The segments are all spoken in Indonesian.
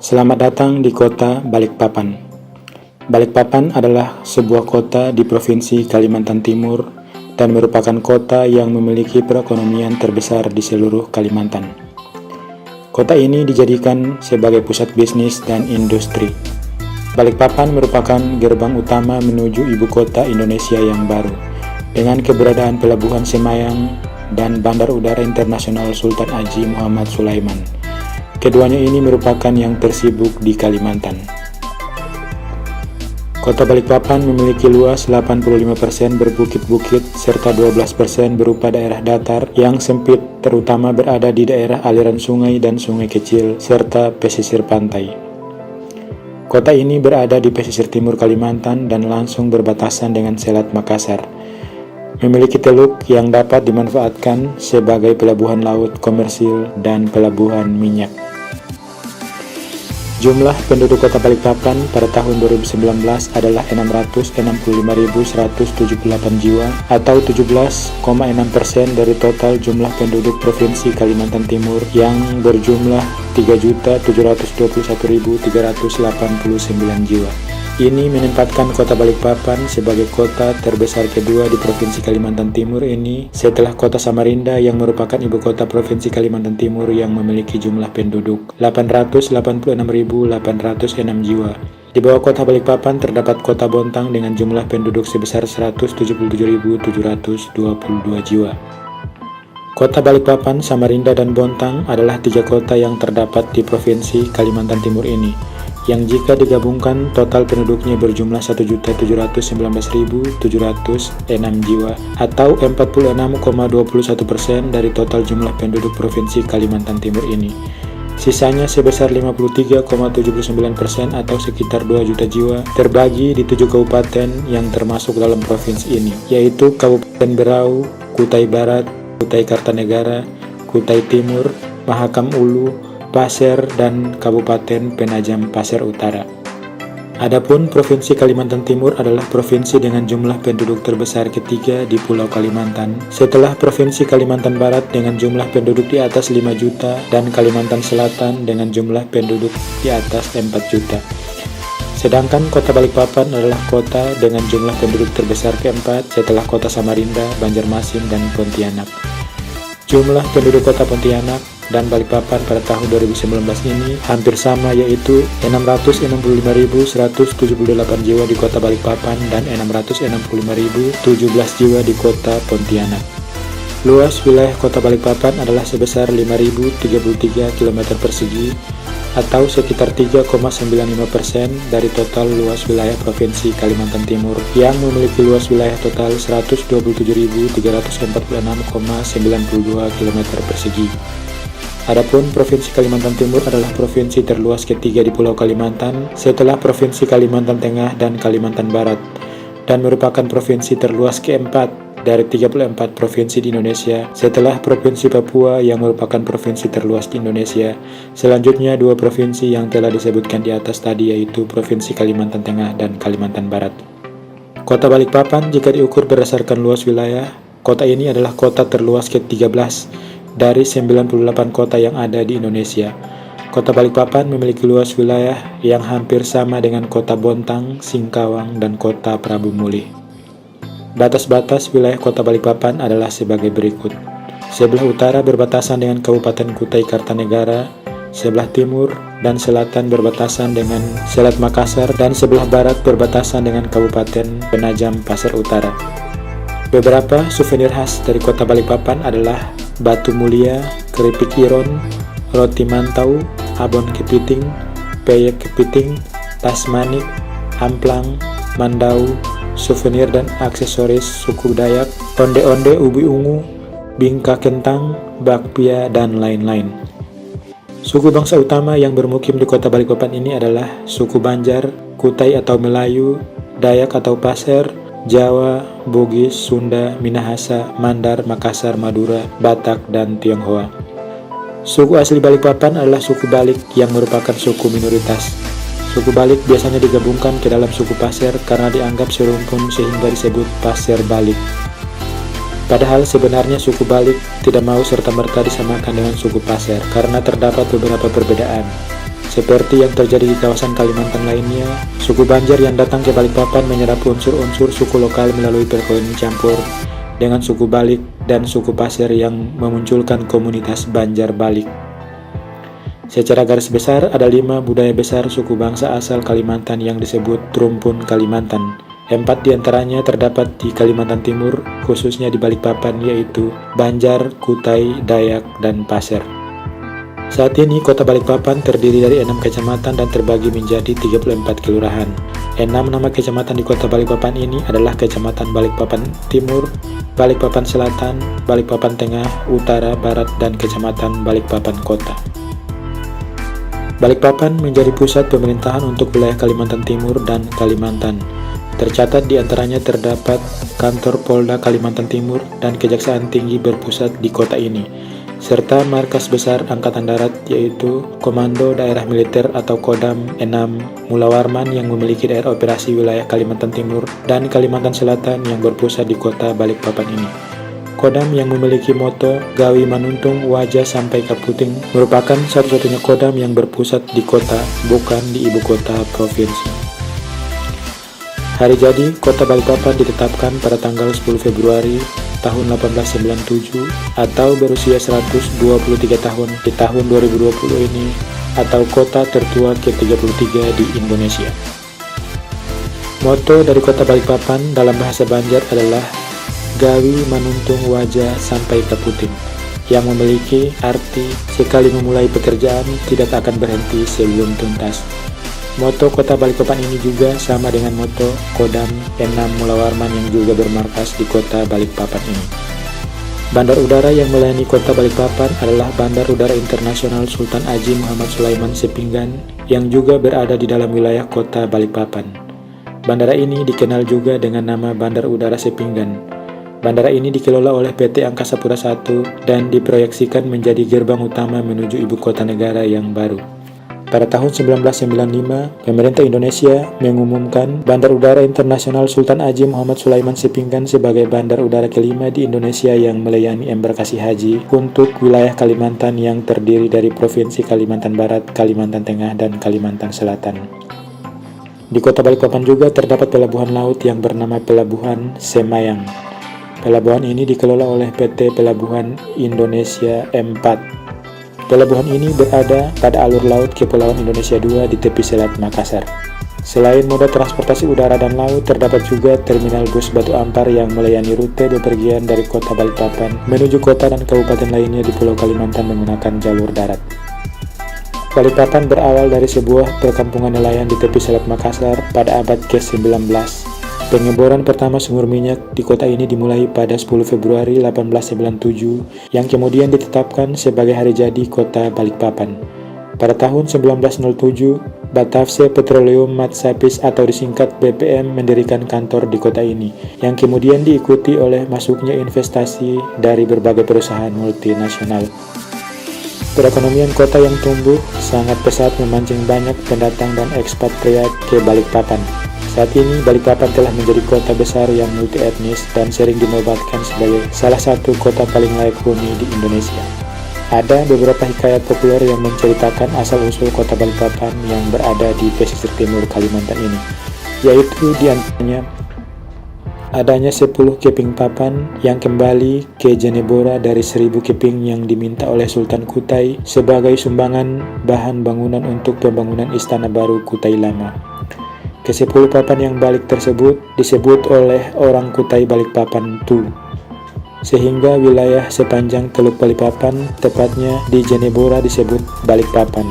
Selamat datang di kota Balikpapan. Balikpapan adalah sebuah kota di Provinsi Kalimantan Timur dan merupakan kota yang memiliki perekonomian terbesar di seluruh Kalimantan. Kota ini dijadikan sebagai pusat bisnis dan industri. Balikpapan merupakan gerbang utama menuju ibu kota Indonesia yang baru, dengan keberadaan Pelabuhan Semayang dan Bandar Udara Internasional Sultan Haji Muhammad Sulaiman. Keduanya ini merupakan yang tersibuk di Kalimantan. Kota Balikpapan memiliki luas 85% berbukit-bukit serta 12% berupa daerah datar yang sempit, terutama berada di daerah aliran sungai dan sungai kecil serta pesisir pantai. Kota ini berada di pesisir timur Kalimantan dan langsung berbatasan dengan Selat Makassar. Memiliki teluk yang dapat dimanfaatkan sebagai pelabuhan laut komersil dan pelabuhan minyak. Jumlah penduduk kota Balikpapan pada tahun 2019 adalah 665.178 jiwa atau 17,6% dari total jumlah penduduk Provinsi Kalimantan Timur yang berjumlah 3.721.389 jiwa. Ini menempatkan kota Balikpapan sebagai kota terbesar kedua di Provinsi Kalimantan Timur ini setelah kota Samarinda yang merupakan ibu kota Provinsi Kalimantan Timur yang memiliki jumlah penduduk 886.806 jiwa. Di bawah kota Balikpapan terdapat kota Bontang dengan jumlah penduduk sebesar 177.722 jiwa. Kota Balikpapan, Samarinda, dan Bontang adalah tiga kota yang terdapat di Provinsi Kalimantan Timur ini, yang jika digabungkan total penduduknya berjumlah 1.719.706 jiwa atau 46,21% dari total jumlah penduduk Provinsi Kalimantan Timur ini. Sisanya sebesar 53,79% atau sekitar 2 juta jiwa terbagi di 7 kabupaten yang termasuk dalam provinsi ini, yaitu Kabupaten Berau, Kutai Barat, Kutai Kartanegara, Kutai Timur, Mahakam Ulu, Pasir, dan Kabupaten Penajam Pasir Utara. Adapun Provinsi Kalimantan Timur adalah provinsi dengan jumlah penduduk terbesar ketiga di Pulau Kalimantan, setelah Provinsi Kalimantan Barat dengan jumlah penduduk di atas 5 juta dan Kalimantan Selatan dengan jumlah penduduk di atas 4 juta. Sedangkan kota Balikpapan adalah kota dengan jumlah penduduk terbesar keempat setelah kota Samarinda, Banjarmasin, dan Pontianak. Jumlah penduduk kota Pontianak dan Balikpapan pada tahun 2019 ini hampir sama, yaitu 665.178 jiwa di kota Balikpapan dan 665.017 jiwa di kota Pontianak. Luas wilayah kota Balikpapan adalah sebesar 5.033 km persegi atau sekitar 3,95% dari total luas wilayah Provinsi Kalimantan Timur yang memiliki luas wilayah total 127.346,92 km persegi. Adapun Provinsi Kalimantan Timur adalah provinsi terluas ketiga di Pulau Kalimantan setelah Provinsi Kalimantan Tengah dan Kalimantan Barat, dan merupakan provinsi terluas keempat dari 34 provinsi di Indonesia setelah Provinsi Papua yang merupakan provinsi terluas di Indonesia. Selanjutnya dua provinsi yang telah disebutkan di atas tadi, yaitu Provinsi Kalimantan Tengah dan Kalimantan Barat. Kota Balikpapan jika diukur berdasarkan luas wilayah, kota ini adalah kota terluas ke-13 dari 98 kota yang ada di Indonesia. Kota Balikpapan memiliki luas wilayah yang hampir sama dengan kota Bontang, Singkawang, dan kota Prabu Mulih. Batas-batas wilayah kota Balikpapan adalah sebagai berikut. Sebelah utara berbatasan dengan Kabupaten Kutai Kartanegara, sebelah timur dan selatan berbatasan dengan Selat Makassar, dan sebelah barat berbatasan dengan Kabupaten Penajam Pasir Utara. Beberapa souvenir khas dari kota Balikpapan adalah batu mulia, keripik iron, roti mantau, abon kepiting, peyek kepiting, tas manik, amplang, mandau, souvenir dan aksesoris suku Dayak, onde-onde ubi ungu, bingka kentang, bakpia, dan lain-lain. Suku bangsa utama yang bermukim di kota Balikpapan ini adalah suku Banjar, Kutai atau Melayu, Dayak atau Pasir, Jawa, Bugis, Sunda, Minahasa, Mandar, Makassar, Madura, Batak, dan Tionghoa. Suku asli Balikpapan adalah suku Balik yang merupakan suku minoritas. Suku Balik biasanya digabungkan ke dalam suku Pasir karena dianggap serumpun sehingga disebut Pasir Balik. Padahal sebenarnya suku Balik tidak mau serta-merta disamakan dengan suku Pasir karena terdapat beberapa perbedaan. Seperti yang terjadi di kawasan Kalimantan lainnya, suku Banjar yang datang ke Balikpapan menyerap unsur-unsur suku lokal melalui perkawinan campur dengan suku Balik dan suku Pasir yang memunculkan komunitas Banjar Balik. Secara garis besar, ada 5 budaya besar suku bangsa asal Kalimantan yang disebut rumpun Kalimantan. 4 diantaranya terdapat di Kalimantan Timur, khususnya di Balikpapan, yaitu Banjar, Kutai, Dayak, dan Pasir. Saat ini, kota Balikpapan terdiri dari 6 kecamatan dan terbagi menjadi 34 kelurahan. 6 nama kecamatan di kota Balikpapan ini adalah Kecamatan Balikpapan Timur, Balikpapan Selatan, Balikpapan Tengah, Utara, Barat, dan Kecamatan Balikpapan Kota. Balikpapan menjadi pusat pemerintahan untuk wilayah Kalimantan Timur dan Kalimantan. Tercatat di antaranya terdapat kantor Polda Kalimantan Timur dan Kejaksaan Tinggi berpusat di kota ini, serta markas besar Angkatan Darat yaitu Komando Daerah Militer atau Kodam 6 Mula Warman yang memiliki daerah operasi wilayah Kalimantan Timur dan Kalimantan Selatan yang berpusat di kota Balikpapan ini. Kodam yang memiliki moto Gawi Manuntung Wajah Sampai Kaputing merupakan satu-satunya kodam yang berpusat di kota, bukan di ibu kota provinsi. Hari jadi kota Balikpapan ditetapkan pada tanggal 10 Februari tahun 1897 atau berusia 123 tahun di tahun 2020 ini, atau kota tertua ke-33 di Indonesia. Moto dari kota Balikpapan dalam bahasa Banjar adalah Gawi Manuntung Wajah Sampai Kaputing, yang memiliki arti sekali memulai pekerjaan tidak akan berhenti sebelum tuntas. Moto kota Balikpapan ini juga sama dengan moto Kodam 6 Mula Warman yang juga bermarkas di kota Balikpapan ini. Bandar udara yang melayani kota Balikpapan adalah Bandar Udara Internasional Sultan Haji Muhammad Sulaiman Sepinggan yang juga berada di dalam wilayah kota Balikpapan. Bandara ini dikenal juga dengan nama Bandar Udara Sepinggan. Bandara ini dikelola oleh PT Angkasa Pura I dan diproyeksikan menjadi gerbang utama menuju ibu kota negara yang baru. Pada tahun 1995, pemerintah Indonesia mengumumkan Bandar Udara Internasional Sultan Haji Muhammad Sulaiman Sepinggan sebagai bandar udara kelima di Indonesia yang melayani embarkasi haji untuk wilayah Kalimantan yang terdiri dari Provinsi Kalimantan Barat, Kalimantan Tengah, dan Kalimantan Selatan. Di kota Balikpapan juga terdapat pelabuhan laut yang bernama Pelabuhan Semayang. Pelabuhan ini dikelola oleh PT Pelabuhan Indonesia 4. Pelabuhan ini berada pada alur laut Kepulauan Indonesia II di tepi selat Makassar. Selain moda transportasi udara dan laut, terdapat juga terminal bus Batu Ampar yang melayani rute bepergian dari kota Balikpapan menuju kota dan kabupaten lainnya di Pulau Kalimantan menggunakan jalur darat. Balikpapan berawal dari sebuah perkampungan nelayan di tepi selat Makassar pada abad ke-19. Pengeboran pertama sumur minyak di kota ini dimulai pada 10 Februari 1897 yang kemudian ditetapkan sebagai hari jadi kota Balikpapan. Pada tahun 1907, Batavse Petroleum Matsapis atau disingkat BPM mendirikan kantor di kota ini, yang kemudian diikuti oleh masuknya investasi dari berbagai perusahaan multinasional. Perekonomian kota yang tumbuh sangat pesat memancing banyak pendatang dan ekspatriat ke Balikpapan. Saat ini, Balikpapan telah menjadi kota besar yang multi etnis dan sering dinobatkan sebagai salah satu kota paling layak huni di Indonesia. Ada beberapa hikayat populer yang menceritakan asal-usul kota Balikpapan yang berada di pesisir timur Kalimantan ini, yaitu diantaranya adanya 10 keping papan yang kembali ke Jenebora dari 1000 keping yang diminta oleh Sultan Kutai sebagai sumbangan bahan bangunan untuk pembangunan Istana Baru Kutai Lama. Ke-10 papan yang balik tersebut disebut oleh orang Kutai Balikpapan Tu, sehingga wilayah sepanjang Teluk Balikpapan, tepatnya di Jenebora, disebut Balikpapan.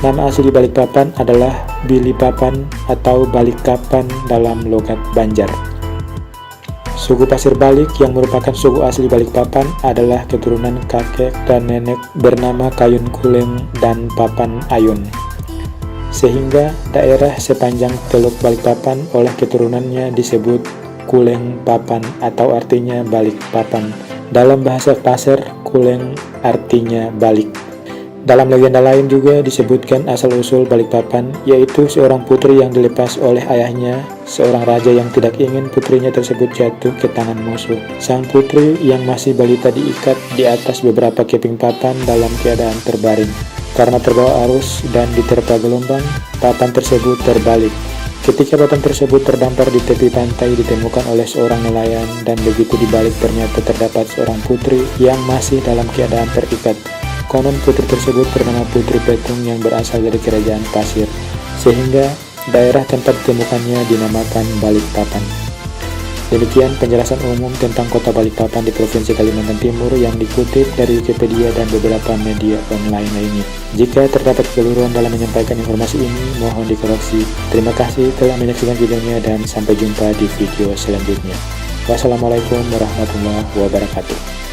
Nama asli Balikpapan adalah Bilipapan atau Balikkapan dalam logat Banjar. Suku Pasir Balik yang merupakan suku asli Balikpapan adalah keturunan kakek dan nenek bernama Kayun Kuleng dan Papan Ayun, sehingga daerah sepanjang Teluk Balikpapan oleh keturunannya disebut Kuleng Papan atau artinya Balik Papan. Dalam bahasa Pasir, Kuleng artinya balik. Dalam legenda lain juga disebutkan asal-usul Balikpapan, yaitu seorang putri yang dilepas oleh ayahnya, seorang raja yang tidak ingin putrinya tersebut jatuh ke tangan musuh. Sang putri yang masih balita diikat di atas beberapa keping papan dalam keadaan terbaring. Karena terbawa arus dan diterpa gelombang, papan tersebut terbalik. Ketika papan tersebut terdampar di tepi pantai, ditemukan oleh seorang nelayan, dan begitu dibalik ternyata terdapat seorang putri yang masih dalam keadaan terikat. Konon putri tersebut bernama Putri Petung yang berasal dari kerajaan Pasir, sehingga daerah tempat ditemukannya dinamakan Balikpapan. Demikian penjelasan umum tentang kota Balikpapan di Provinsi Kalimantan Timur yang dikutip dari Wikipedia dan beberapa media online lainnya. Jika terdapat kekeliruan dalam menyampaikan informasi ini, mohon dikoreksi. Terima kasih telah menyaksikan videonya dan sampai jumpa di video selanjutnya. Wassalamualaikum warahmatullahi wabarakatuh.